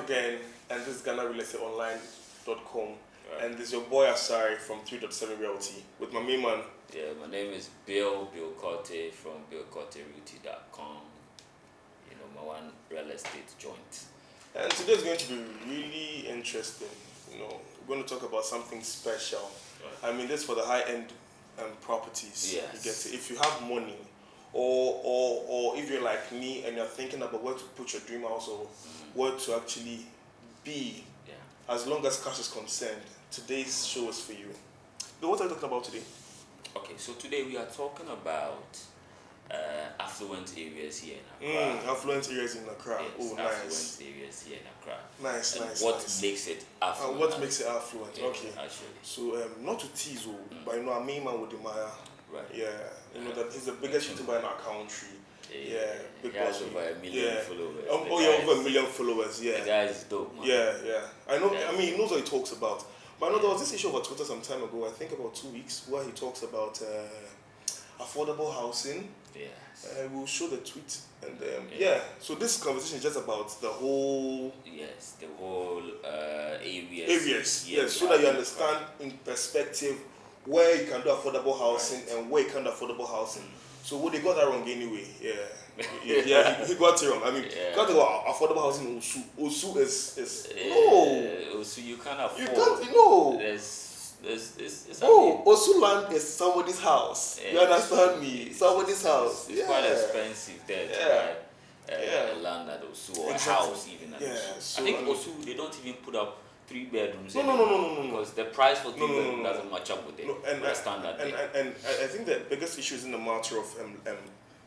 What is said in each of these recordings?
again, and this is GhanaRealEstateOnline.com, Right. and this is your boy Asari from 3.7 Realty with my main man. Yeah, my name is Billcotey from Billcoteyrealty.com. You know, my one real estate joint. And today is going to be really interesting. You know, we're going to talk about something special. Right. I mean, this for the high-end properties. Yes. You get it. If you have money, or if you're like me and you're thinking about where to put your dream house or where to actually be, as long as cash is concerned, today's show is for you. But what are we talking about today? Okay, so today we are talking about affluent areas here in Accra. Affluent areas in Accra. Yes, Oh, affluent nice. areas here in Accra. Nice, And nice. what nice. makes it affluent? What makes it affluent? Yeah, Okay. actually. So, not to tease, but you know, our main man with the Maya. Right. Yeah, you know that he's the biggest YouTuber in our country. Yeah, big he has boss. over 1 million followers. Over 1 million followers. Yeah. The guy is dope, man. Yeah. I know. I mean, he knows what he talks about. But I know there was this issue over Twitter some time ago. I think about 2 weeks, where he talks about affordable housing. Yes. We'll show the tweet, and So this conversation is just about the whole. Yes, the whole areas. Areas. Yes, so that you understand in perspective where you can do affordable housing and where you can't do affordable housing. So they got that wrong anyway. Yeah, he got it wrong. I mean, got about affordable housing in Osu. Osu is no. Osu you can't afford. You can't. No. Osu land is somebody's house. You understand me? Somebody's house. It's quite expensive there to buy land at Osu or a house even at Osu. So, I think Osu they don't even put up 3 bedrooms. No. Because the price for 3 bedrooms doesn't match up with the standard. And I think the biggest issue is in the matter of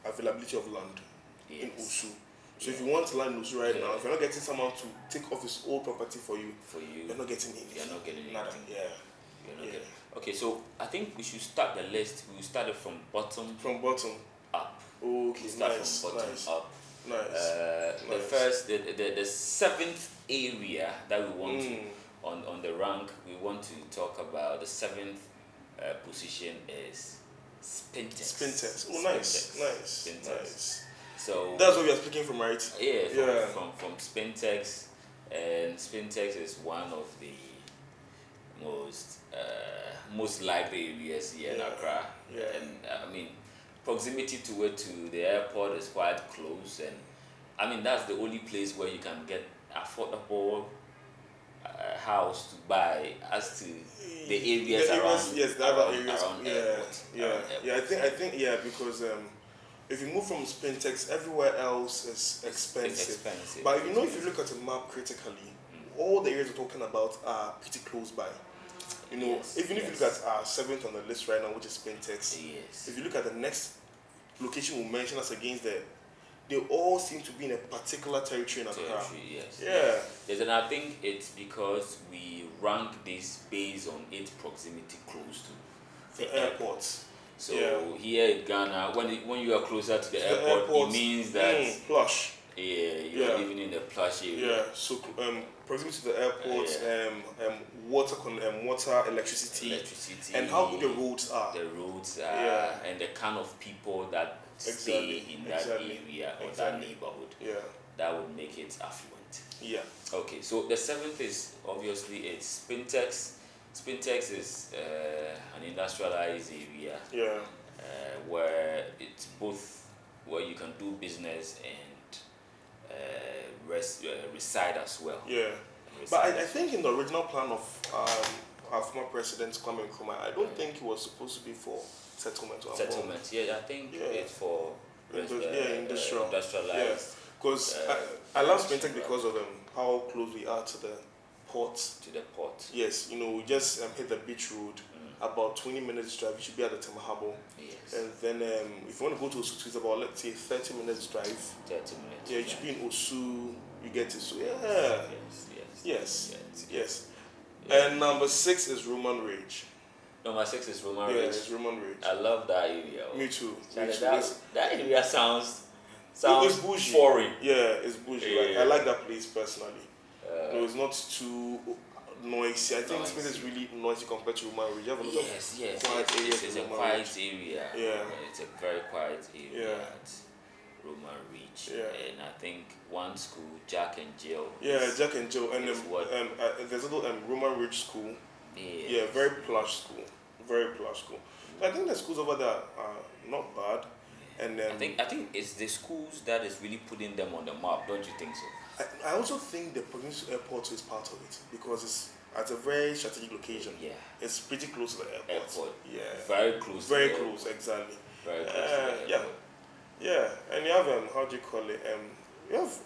availability of land in Osu. So if you want land in Osu right now, if you're not getting someone to take off his old property for you, you're not getting anything. You're not getting anything. Nothing. Okay, so I think we should start the list. We started from bottom. From bottom up. Okay, nice. From bottom up. Nice. The first, the seventh area that we want to on the rank, we want to talk about. The seventh position is Spintex. Oh, nice. Spintex. Nice. So that's what we are speaking from, right? Yeah, from Spintex, and Spintex is one of the most likely areas here in Accra. And I mean, proximity to it to the airport is quite close, and I mean that's the only place where you can get affordable house to buy as to the areas around. Yes, the other areas. Around airport. I think because if you move from Spintex, everywhere else is expensive. It's expensive. But you know, if you look at the map critically, all the areas we're talking about are pretty close by. You know, even if you look at our 7th on the list right now, which is Spintex, if you look at the next location we'll mention us against there, they all seem to be in a particular territory in Accra. Yes, and I think it's because we rank this based on its proximity close to the airport. So here in Ghana, when you are closer to the airport, it means that plush. You are living in a plush area. Yeah, so proximity to the airport, water, electricity, and how good the roads are. The roads are, and the kind of people that stay in that area or that neighborhood. That would make it affluent. Okay, so the 7th is obviously it's Spintex. Spintex is an industrialized area. Where it's both where you can do business and reside as well. But I think in the original plan of our former president Kwame Nkrumah, I don't think it was supposed to be for settlement. I think it's for industrialized. Because I love Spintex because of how close we are to the port. Yes, you know, we just hit the beach road. About 20 minutes drive, you should be at the Temahabo. And then if you want to go to Osu, it's about, let's say, 30 minutes drive. 30 minutes. You should be in Osu, you get to Yes. And number 6 is Roman Ridge. Number 6 is Roman Ridge. Yeah, it's Roman Ridge. I love that area. Me too. That area sounds it's bougie. Foreign. Yeah, it's bougie. I like that place personally. No, it's not too noisy. I think Spintex is really noisy compared to Roman Ridge. You have a lot of quiet areas. It's a quiet area. It's a very quiet area. Roman Ridge. And I think one school, Jack and Jill. Jack and Jill. And there's a little Roman Ridge school. Very plush school. Very plush school. I think the schools over there are not bad. And I think it's the schools that is really putting them on the map, don't you think so? I also think the provincial airport is part of it because it's at a very strategic location. It's pretty close to the airport. Very close. Very close, exactly. Very close to the airport. And you have how do you call it? You have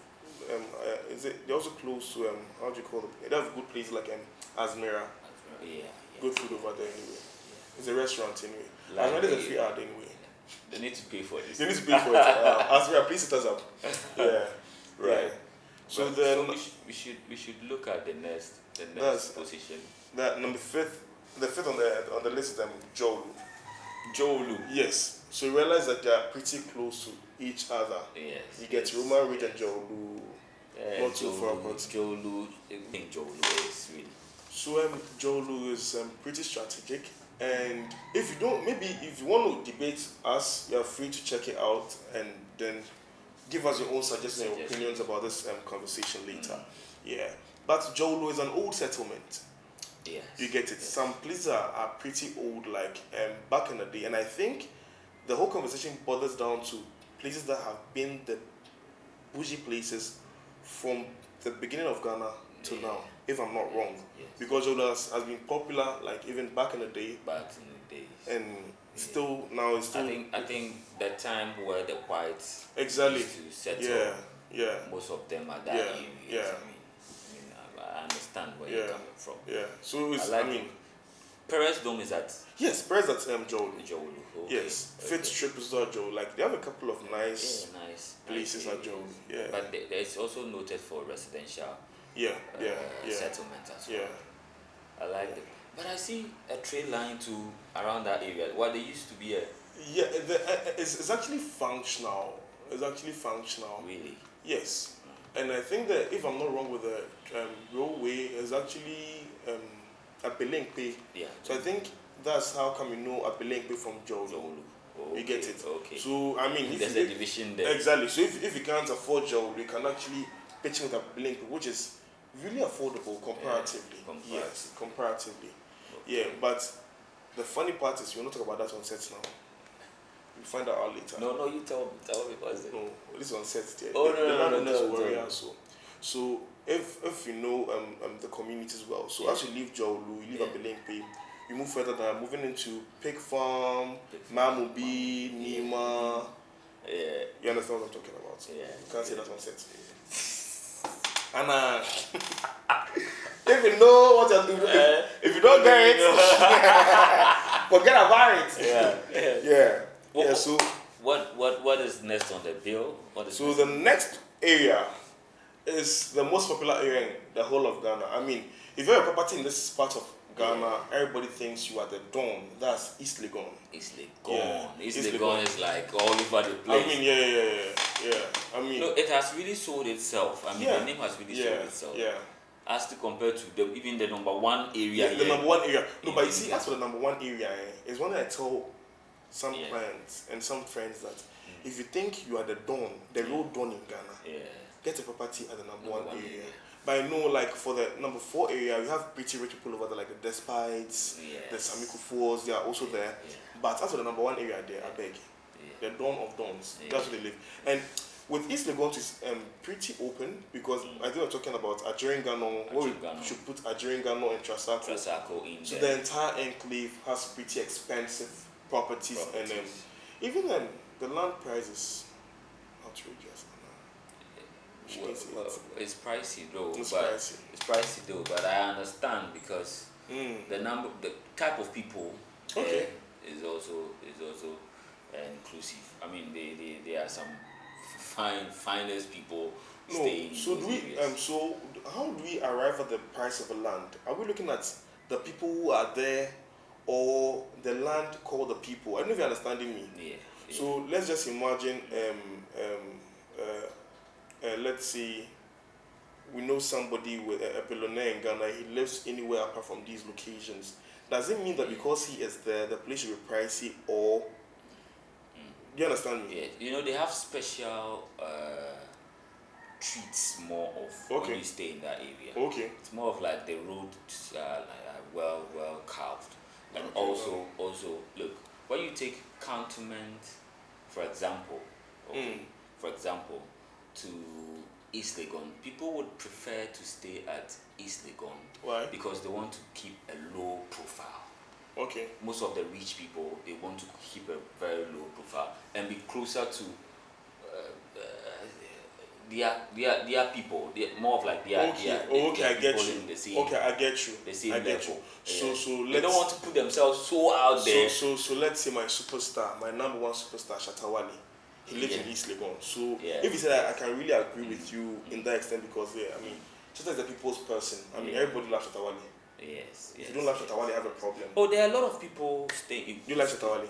they're also close to how do you call it? They have good places like Asmira. Good food over there anyway. It's a restaurant anyway. Asmira is a free ad anyway. They need to pay for this. They need to pay for it. Asmira, please hit us up. Right. So then we should look at the next position. That number the fifth on the list is Dzorwulu. Yes. So you realize that they are pretty close to each other. You get Roman Ridge and Dzorwulu. Not too far apart. Dzorwulu, I think Dzorwulu is really. So Dzorwulu is pretty strategic. And if you want to debate us, you are free to check it out and then give us your own suggestions and opinions about this conversation later. But Dzorwulu is an old settlement. You get it. Some places are pretty old, like back in the day. And I think the whole conversation boils down to places that have been the bougie places from the beginning of Ghana to now, if I'm not wrong. Because Dzorwulu has been popular, like even back in the day. And still now it's still. I think the time where the whites used to settle. Most of them are that area. I understand where you're coming from. So it's, Perez Dome is at. Yes, Perez at Dzorwulu. Okay. Yes, Fifth Strip is at Dzorwulu. Like they have a couple of nice places at Dzorwulu. But it's also noted for residential. Settlement as well. I like it. But I see a train line too around that area. What they used to be a. It's actually functional. Really? Yes. And I think that if I'm not wrong with the railway, is actually a Billcotey. So I think that's how come a Billcotey from Dzorwulu. You get it? Okay. So if there's a division there. Exactly. So if you can't afford Dzorwulu, you can actually pitch in with a Billcotey, which is really affordable comparatively. Yes, comparatively. But the funny part is we're not talking about that on set now. We'll find that out later. No, you tell me what's it? No, this is on set. No. So if you know the communities well, so as you leave Dzorwulu, you leave Billcotey, you move further down, moving into Pig Farm, Mamubi, Nima. You understand what I'm talking about? You can't say that on set. And if you know what you're doing, if you don't get it, forget about it. So what is next on the bill? The next area is the most popular area in the whole of Ghana. If you have a property in this part of Ghana, everybody thinks you are the Don. That's East Legon. East Legon is like all over the place. It has really sold itself. The name has really sold itself. As to compare to even the number one area. The number one area. But you see, as for the number one area, it's one that I tell some clients and some friends that if you think you are the Don, the real Don in Ghana, get a property at the number one area. But I know, like, for the number 4 area, we have pretty rich people over there, like the Despites, the Samiku Falls, they are also there. But as for the number 1 area there, I beg, the Dawn of Dawns, that's where they live. And with East Legon, it's pretty open because I think we're talking about Adjering-Gano, where we should put Adjering-Gano and Trasacco. In so the entire enclave has pretty expensive properties. And even the land prices outrageous. It's pricey though. It's pricey though, but I understand because the type of people is also inclusive. There are some finest people staying. So do we? So how do we arrive at the price of a land? Are we looking at the people who are there, or the land called the people? I don't know if you're understanding me. So let's just imagine. Let's say we know somebody with a billionaire in Ghana. He lives anywhere apart from these locations. Does it mean that because he is there, the place should be pricey, or You understand me? Yeah. You know, they have special treats more of when you stay in that area. Okay. It's more of like the roads well carved. And also look, when you take Cantonments, for example, to East Legon, people would prefer to stay at East Legon. Why? Because they want to keep a low profile. Okay. Most of the rich people, they want to keep a very low profile and be closer to their people. They're more of like their I get you. In the same, I get you. The same I get level. you. So they don't want to put themselves so out there. So let's say my superstar, my number one superstar, Shatawale. He lives in East Legon. So if you say that, I can really agree with you in that extent because I mean, Shatta is a people's person. I mean, everybody loves Shatawale. Yes. If you don't love Shatawale, you have a problem. Oh, there are a lot of people staying. You like Shatawale?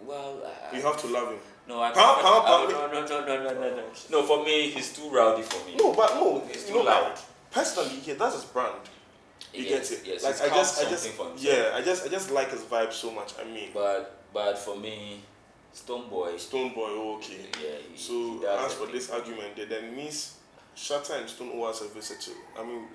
Well, you have to love him. No, no. No, for me, he's too rowdy for me. No, he's too loud. Personally, that's his brand. You get it? Yes, like I just like his vibe so much. I mean, but for me, Stonebwoy. Okay. Yeah. So as for this argument, then it means Shatta and Stone owe us a visit too. I mean,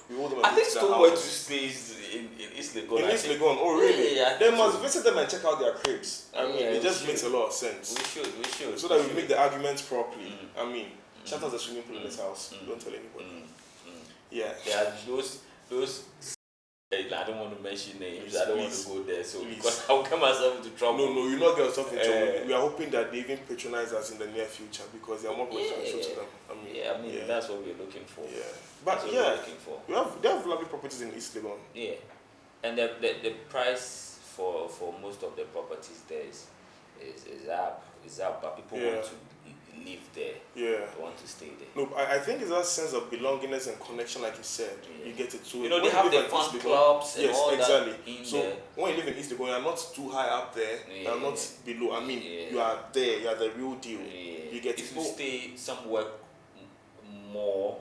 we owe them a visit. I think Stonebwoy stays in East Legon. In East Legon, oh really? Yeah, they must visit them and check out their cribs. I mean, it just makes a lot of sense. We should. So that we make the arguments properly. I mean, Shatta's a swimming pool in his house. Don't tell anybody. Yeah. There are those. I don't want to mention names. I don't want to go there. So because I'll get myself into trouble. No, you're not getting yourself into trouble. We are hoping that they even patronize us in the near future because they are more beneficial to them. I mean, that's what we're looking for. Yeah, but they have lovely properties in East Legon. Yeah, and the price for most of the properties there is up, but people want to live there. Yeah, they want to stay there. No, I think it's that sense of belongingness and connection, like you said. You get it. So they have the fun clubs and all exactly. that. So when you live in East Legon, you're not too high up there. You're not below. I mean, you are there. You are the real deal. You get if you stay somewhere more,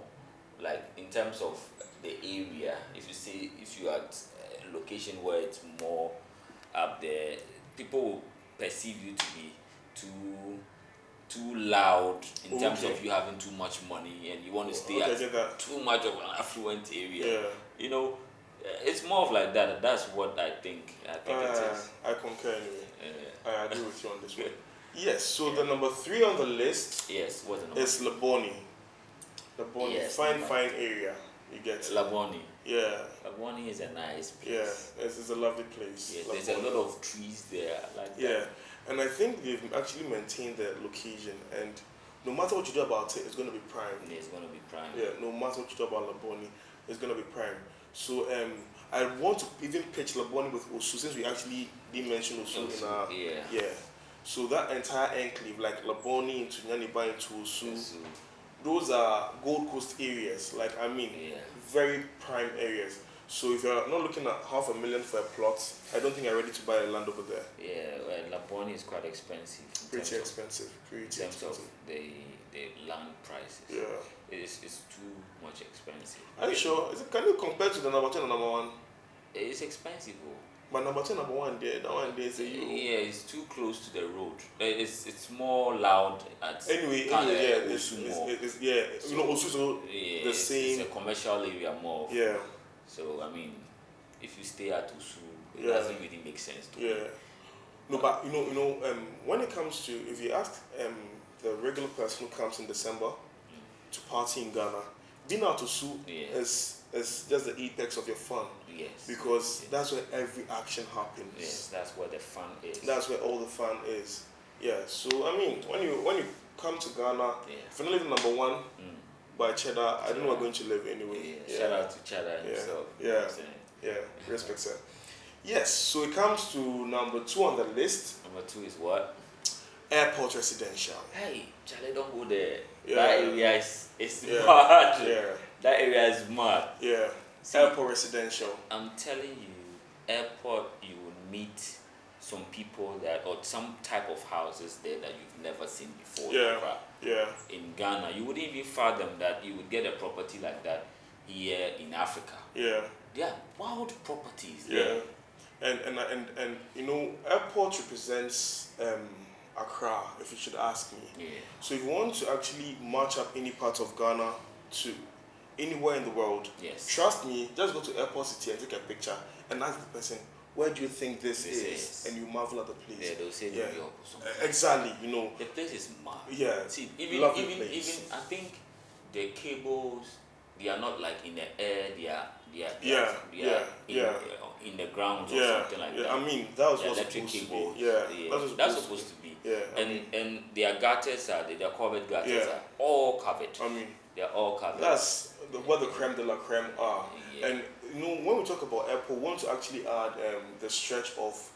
like in terms of the area, if you are at a location where it's more up there, people will perceive you to be too loud in terms of you having too much money and you want to stay at too much of an affluent area. You know, it's more of like that. That's what I think it is. I concur anyway. I agree with you on this one. Yes, so the number 3 on the list what's the number? is Labone. Fine area. You get it? Labone. Yeah. Labone is a nice place. Yeah, it's a lovely place. Yeah, there's a lot of trees there. And I think they've actually maintained the location, and no matter what you do about it, it's going to be prime. Yeah, it's going to be prime. Yeah, no matter what you do about Labone, it's going to be prime. So I want to even pitch Labone with Osu, since we actually didn't mention Osu in our... Yeah. So that entire enclave, like Labone into Nyaniba into Osu, those are Gold Coast areas. Like, I mean, very prime areas. So if you're not looking at $500,000 for a plot, I don't think you're ready to buy a land over there. Yeah, well, Labone is quite expensive. Pretty expensive. In terms of the land prices. Yeah. It's too much expensive. Are you sure? Can you compare to the number 10 and number 1? It's expensive. But number 10, number 1 there, that one there is a Yeah, it's too close to the road. It's more loud at Anyway, Osu so the same. It's a commercial area more. Yeah. So I mean, if you stay at Osu, it doesn't really make sense to me. No, but when it comes to, if you ask the regular person who comes in December to party in Ghana, being out Osu is just the apex of your fun. Yes. Because that's where every action happens. Yes, that's where the fun is. That's where all the fun is. Yeah. So I mean, when you come to Ghana, if you're not living number 1. By Cheddar, I don't know we're going to live anyway. Shout out to Cheddar himself. Yeah. Respect, sir. Yes, so it comes to number 2 on the list. Number 2 is what? Airport residential. Hey, Charlie, don't go there. Yeah. That area is mad. Yeah. That area is mad. Yeah. Airport residential. I'm telling you, airport, you will meet some people or some type of houses there that you've never seen before. In Ghana, you wouldn't even fathom that you would get a property like that here in Africa. Yeah. They are wild properties. Yeah. And airport represents Accra, if you should ask me. Yeah. So if you want to actually march up any part of Ghana to anywhere in the world, trust me, just go to Airport City and take a picture and ask the person, where do you think this is? And you marvel at the place. Yeah, they'll say exactly, The place is mad. Yeah. See, even I think the cables, they are not like in the air, they are in the ground or something like that. I mean, that was electric cable. That's supposed to be. Yeah. And their gutters their covered gutters are all covered. I mean, they're all covered. That's where the creme de la creme are. Yeah. And when we talk about airport, we want to actually add the stretch of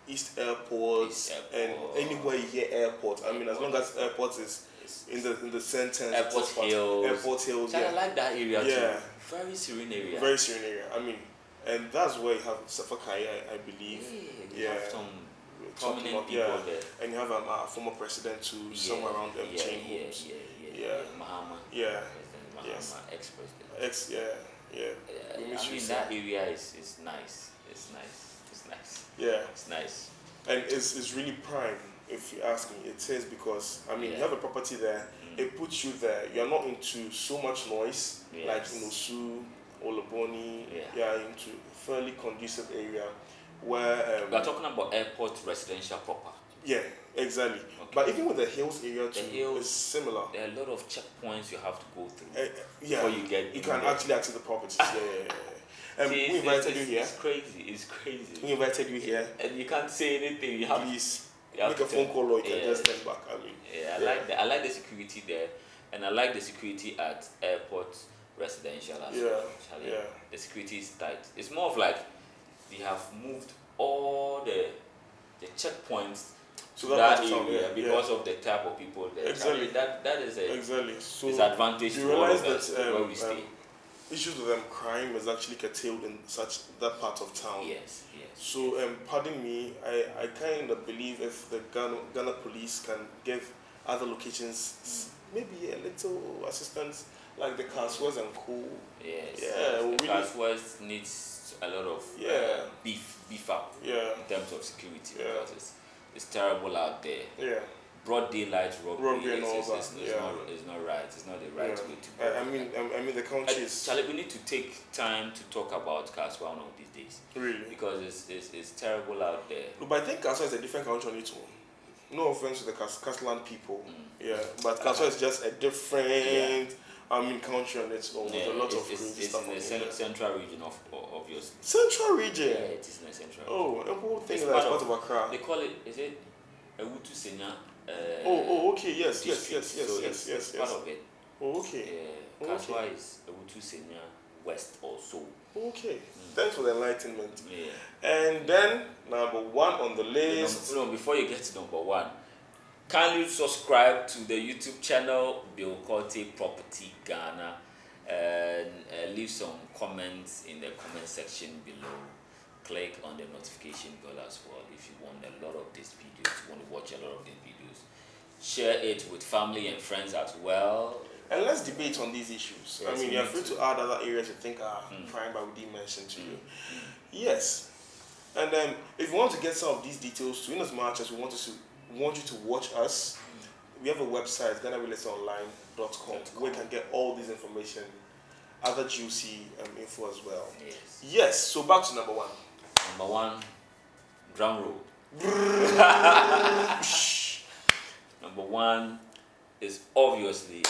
East Airport and anywhere you hear airport. I mean, as long as airport is in the sentence. Airport Hills. Yeah. I like that area too. Very serene area. Very serene area. I mean, and that's where you have Safakai, I believe. You have some prominent people there. And you have a former president too, somewhere around Chain Homes. Mahama. Yeah. Mahama, ex-president. I mean, that area is nice. It's nice. Yeah. It's nice. And it's really prime, if you ask me. It is because, I mean, you have a property there. It puts you there. You're not into so much noise, like Su or Labone. You're into fairly conducive area where... We're talking about airport residential proper. Yeah, exactly. Okay. But even with the hills area too, it's similar. There are a lot of checkpoints you have to go through before you can actually access the properties. We invited you here. It's crazy. We invited you here. And you can't say anything. You have Please make a phone call or you can just stand back. I mean, I like the security there, and I like the security at airport residential as well. The security is tight. It's more of like they have moved all the checkpoints to that area because of the type of people there. Exactly. That is a so disadvantage to all of us where we stay. Issues with crime is actually curtailed in that part of town. Yes. So, pardon me, I kind of believe if the Ghana police can give other locations maybe a little assistance, like the Casways and Co. Yes. The Casways needs a lot of beef up in terms of security because it's terrible out there. Yeah. Broad daylight robbery and all that. It's not right. It's not the right way to go. I mean the country is. Charlie, we need to take time to talk about Kaswa one of these days. Really? Because it's terrible out there. No, but I think Kaswa is a different country on its own. No offense to the Kaslan people. But Kaswa is just a different. Country on its own with a lot of crazy stuff. It's in the central region, obviously. Central region? Yeah, it is in the central region. Oh, and who thinks that's part of Accra? They call it, is it Ewutu Senya? Okay, yes. It's part of it. Oh, okay. Kaswa is Ewutu Senya West also. Okay. Thanks for the enlightenment. Yeah. And then, number one on the list. Before you get to number one, kindly subscribe to the YouTube channel Billcotey Property Ghana and leave some comments in the comment section below. Click on the notification bell as well if you want a lot of these videos, you want to watch a lot of these videos. Share it with family and friends as well. And let's debate on these issues. Yes, you're free to add other areas you think are prime, but we didn't mention to you. Yes. And then if you want to get some of these details, in as much as we want you to watch us, we have a website, GhanaRealEstateOnline.com, where you can get all this information, other juicy info as well. Yes. So back to number one. Number one, drum roll. Number one is obviously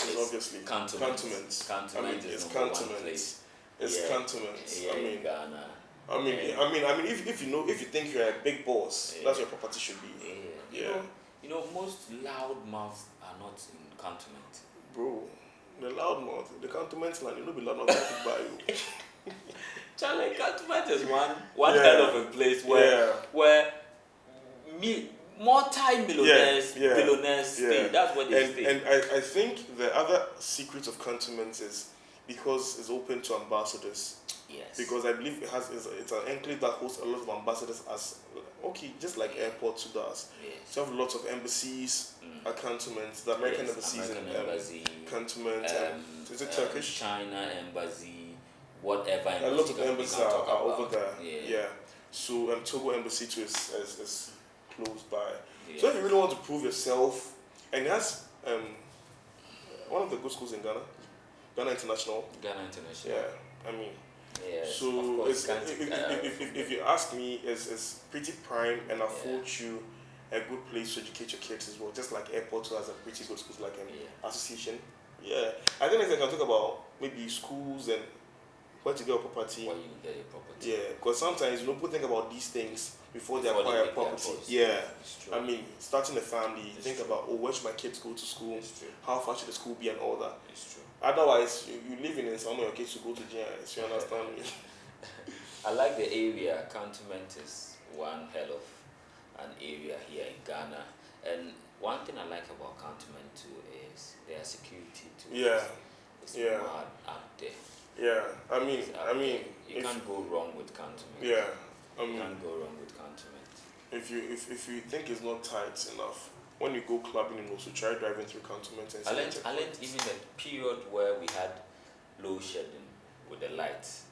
Cantonments. Cantonments is number one place. It's Cantonments. Ghana. If you think you're a big boss, that's where property should be. You know, most loud mouths are not in Cantonment. Bro, the loud mouth, the Cantonment land, you know, be loud mouth to buy you. Charlie, Cantonment is one kind of a place where multi-millionaires stay. That's what they stay. And I think the other secret of Cantonments is because it's open to ambassadors. Yes. Because I believe it's an enclave that hosts a lot of ambassadors just like airport to does. Yes. So you have lots of embassies at Cantonments, the American embassies Embassy, Cantonment, is it Turkish? China embassy, whatever. A lot of embassies are over there. So Togo embassy too is close by. Yeah. So if you really want to prove yourself, and that's one of the good schools in Ghana, Ghana International. Ghana International. Yeah, I mean. Yes, so if you ask me, it's pretty prime and affords you a good place to educate your kids as well. Just like airport has a pretty good schools like an association. Yeah, I think I can talk about maybe schools and where to get a property. Where you get your property. Yeah, because sometimes people think about these things before they acquire property. Yeah, I mean, starting a family, think about where should my kids go to school? How far should the school be and all that. It's true. Otherwise, you living in some of your kids to go to JIS. You understand me? I like the area. Cantonments is one hell of an area here in Ghana, and one thing I like about Cantonments too is their security too. Yeah, it's mad out there. Yeah, I mean, you can't go wrong with Cantonments. Yeah, you can't go wrong with Cantonments. If you think it's not tight enough, when you go clubbing, you also try driving through Cantonments. I learned even the period where we had load shedding with the lights.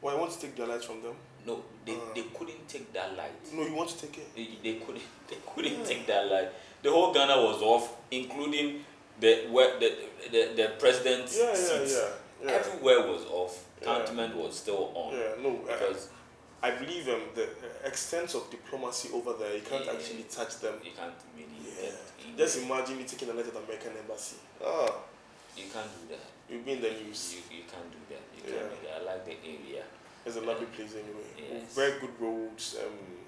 Why you want to take the lights from them? No, they couldn't take that light. No, you want to take it? They couldn't take that light. The whole Ghana was off, including the president's seats. Yeah. Everywhere was off. Cantonment was still on. Yeah, no, because I believe the extent of diplomacy over there, you can't actually touch them. You can't really get in. Just imagine you taking a letter to the American embassy. You can't do that. You'll be in the news. You can't do that. You can't do that. I like the area. It's a lovely place anyway. Yes. Very good roads.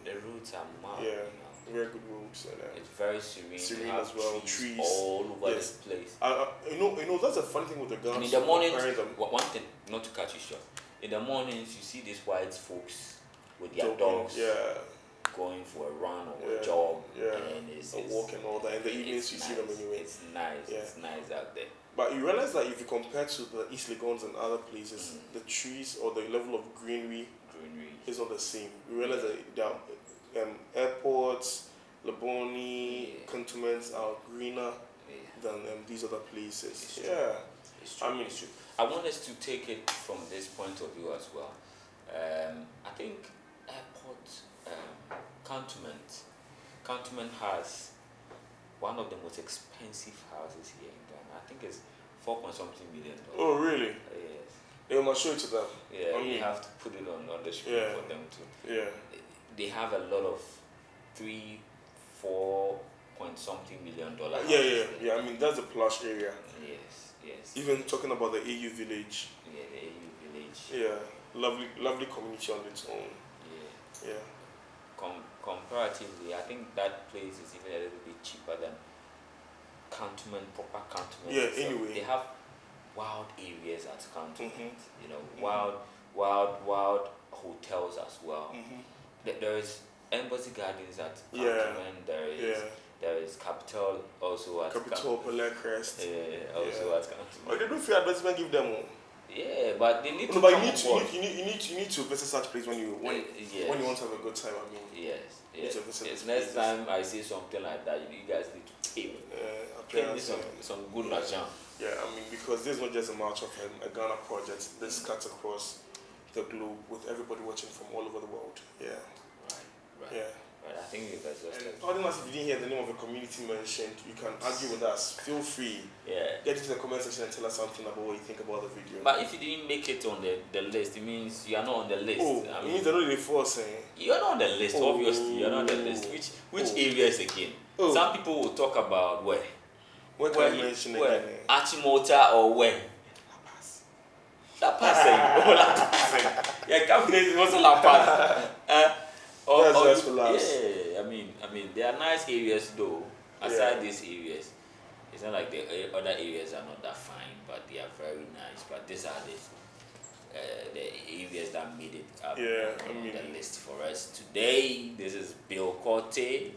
The roads are mad. Yeah, very good roads. And, it's very serene. Serene as well. Trees all over this place. You know that's a funny thing with the Ghana. And in the mornings, one thing, not to cut you short. In the mornings, you see these white folks with their dogs. Going for a run or a jog. And it's a walk and all that. In the evenings, you see them anyway. It's nice. It's nice out there. But you realize that if you compare to the East Legons and other places, the trees or the level of greenery is not the same. You realize that there are airports, Labone, Cantonments are greener than these other places. It's true. It's true. I want us to take it from this point of view as well. I think Cantonment has one of the most expensive houses here in Ghana. I think it's $4-something million. Oh, really? Yes. They must show it to them. Yeah, you have to put it on the screen for them to. Yeah. They have a lot of $3-4-something million. Yeah. I mean, that's a plush area. Yes. Even talking about the AU village. Yeah, the AU village. Yeah, lovely community on its own. Yeah. Comparatively, I think that place is even a little bit cheaper than proper Cantonment. Yeah, anyway. They have wild areas at Cantonment. You know, wild hotels as well. There is Embassy Gardens at Cantonment. There is Capital also at Capital Pellecrest. Also at Cantonment. Oh, they do free advertisement give them all. Yeah, but they need to. But you need to visit such place when you want to have a good time. I mean. Yes. Next time I see something like that, you guys need to pay me some good margin. Yeah, I mean, because this is not just a matter of a Ghana project. This cuts across the globe with everybody watching from all over the world. Yeah. Right. Yeah. Right. I think we've exhausted. Audience, if you didn't hear the name of a community mentioned, you can argue with us. Feel free. Yeah. Get into the comment section and tell us something about what you think about the video. But if you didn't make it on the list, it means you are not on the list. It means they're not really forcing. You're not on the list, obviously. You're not on the list. Which areas again? Some people will talk about where. Where can you mention again? Achimota or where? La Paz. La Paz. Yeah, Cameroon is also La Paz. That's just for last. Yeah, I mean, there are nice areas though. Aside these areas, it's not like the other areas are not that fine, but they are very nice. But these are the areas that made it up on the list for us today. This is Billcotey.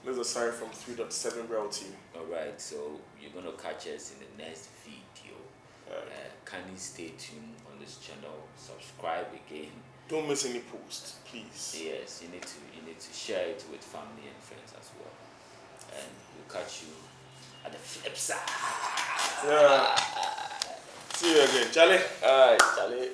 This is a sign from 3.7 Realty. Alright, so you're going to catch us in the next video. Kindly stay tuned on this channel. Subscribe again. Don't miss any posts, please. Yes, you need to share it with family and friends as well. And we'll catch you at the flip side. Yeah. See you again, Charlie. Alright, Charlie.